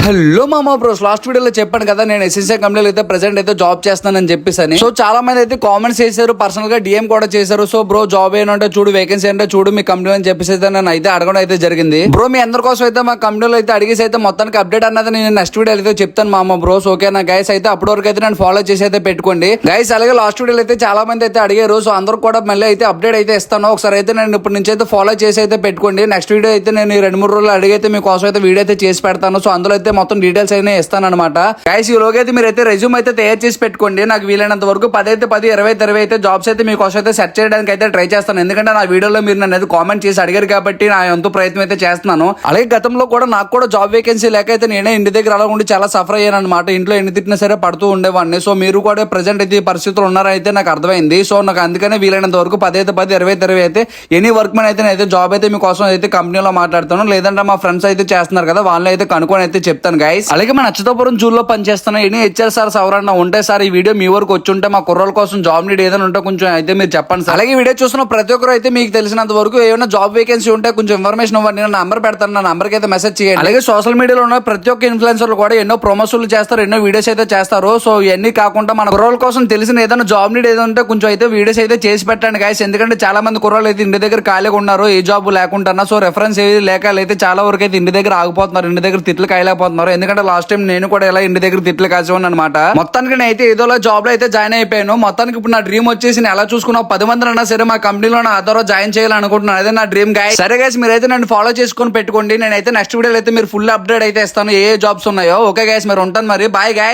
Hello మామా bros, last వీడియోలో చెప్పాను కదా నేను ఎస్ఎస్ఐ కంపెనీలో అయితే ప్రెసెంట్ అయితే జాబ్ చేస్తానని చెప్పేసి. సో చాలా మంది అయితే కామెంట్స్ చేశారు, పర్సనల్ గా డిఎం కూడా చేశారు. సో బ్రో జాబ్ ఏంటంటే చూడు, వేకెన్సీ అంటే చూడు మీ కంపెనీ అని చెప్పేసి అయితే నేను అయితే అడగడం అయితే జరిగింది. బ్రో మీ అందరి కోసం అయితే మా కంపెనీలో అయితే అడిగేసి అయితే మొత్తానికి అప్డేట్ అన్నది నేను నెక్స్ట్ వీడియో అయితే చెప్తాను మామా బ్రోస్. ఓకేనా గైస్, అయితే అప్పటి వరకు అయితే నేను ఫాలో చేసి అయితే పెట్టుకోండి గైస్. అలాగే లాస్ట్ వీడియోలో అయితే చాలా మంది అయితే అడిగారు, సో అందరూ కూడా మళ్ళీ అయితే అప్డేట్ అయితే ఇస్తాను. ఒకసారి అయితే నేను ఇప్పటి నుంచి అయితే ఫాలో చేసి అయితే పెట్టుకోండి. నెక్స్ట్ వీడియో అయితే నేను 2-3 రోజులు అడిగైతే మీకోసం అయితే వీడియో అయితే చేసి పెడతాను. సో అందులో అయితే మొత్తం డీటెయిల్స్ అయితే ఇస్తానన్నమాట గైస్. ఈ లోగా అయితే మీరు అయితే రెజ్యూమ్ అయితే తయారు చేసి పెట్టుకోండి. నాకు వీలైనంత వరకు 10 అయితే 10, 20 అయితే 20 అయితే జాబ్స్ అయితే మీకోసం అయితే సెర్చ్ చేయడానికి అయితే ట్రై చేస్తాను. ఎందుకంటే నా వీడియోలో మీరు నన్ను అయితే కామెంట్ చేసి అడిగారు కాబట్టి నా ఎంతో ప్రయత్నం అయితే చేస్తున్నాను. అలాగే గతంలో కూడా నాకు కూడా జాబ్ వేకెన్సీ లేక అయితే నేనే ఇంటి దగ్గర అలా ఉండి చాలా సఫర్ అయ్యాను అనమాట. ఇంట్లో ఎన్ని తిట్టినా సరే పడుతూ ఉండేవాడిని. సో మీరు కూడా ప్రెసెంట్ అయితే ఈ పరిస్థితులు ఉన్నారైతే నాకు అర్థమైంది. సో నాకు అందుకనే వీలైనంత వరకు 10 అయితే 10, 20 అయితే 20 అయితే ఎనీ వర్క్ మ్యాన్ అయితే నేనైతే జాబ్ అయితే మీకోసం అయితే కంపెనీలో మాట్లాడతాను. లేదంటే మా ఫ్రెండ్స్ అయితే చేస్తున్నారు కదా, వాళ్ళని అయితే కనుక్కొని అయితే చెప్తాను గైస్. అలాగే మన నచ్చతపురం జూలో పనిచేస్తున్నా ఎనీ హెచ్ఆర్ సార్స్ ఎవరన్నా ఉంటే సార్ ఈ వీడియో మీ వరకు వచ్చి ఉంటే మా కుర్రోల కోసం జాబ్ నీడ్ ఏదైనా ఉంటే కొంచెం అయితే మీరు చెప్పండి సార్. అలాగే వీడియో చూస్తున్న ప్రతి ఒక్కరు అయితే మీకు తెలిసినంత వరకు ఏమైనా జాబ్ వేకెన్సీ ఉంటే కొంచెం ఇన్ఫర్మేషన్ ఇవ్వండి. నేను నంబర్ పెడతాను, నా నంబర్కి అయితే మెసేజ్ చేయండి. అలాగే సోషల్ మీడియాలో ఉన్న ప్రతి ఒక్క ఇన్ఫ్లుయెన్సర్లు కూడా ఎన్నో ప్రమోషన్లు చేస్తారు, ఎన్నో వీడియోస్ అయితే చేస్తారు. సో ఇవన్నీ కాకుండా మన కుర్రోల కోసం తెలిసిన ఏదైనా జాబ్ నీడ్ ఏదైనా ఉంటే కొంచెం అయితే వీడియోస్ అయితే చేసి పెట్టండి గైస్. ఎందుకంటే చాలా మంది కుర్రోళ్ళు అయితే ఇంటి దగ్గర ఖాళీగా ఉన్నారు, ఏ జాబ్ లేకుండా. సో రెఫరెన్స్ ఏది లేక అయితే చాలా వరకు అయితే ఇంటి దగ్గర ఆగిపోతున్నారు, ఇంటి దగ్గర తిట్లు కాయలేకపోతున్నారు. ఎందుకంటే లాస్ట్ టైం నేను కూడా ఇలా ఇంటి దగ్గర తిట్లు కాసేవాడిని అనమాట. మొత్తానికి నేను అయితే ఏదోలా జాబ్ లో అయితే జాయిన్ అయిపోయాను. మొత్తానికి ఇప్పుడు నా డ్రీమ్ వచ్చేసి నేను ఎలా చూసుకున్నా 10 మంది అన్నా సరే మా కంపెనీలో నా ఆధార జాయిన్ చేయాలనుకుంటున్నాను. అదే నా డ్రీమ్ గైస్. సరే గైస్, మీరైతే నన్ను ఫాలో చేసుకొని పెట్టుకోండి. నేనైతే నెక్స్ట్ వీడియోలో అయితే మీరు ఫుల్ అప్డేట్ అయితే ఇస్తాను ఏ జాబ్స్ ఉన్నాయో. ఓకే గైస్, మీరు ఉంటాను మరి. Bye guys.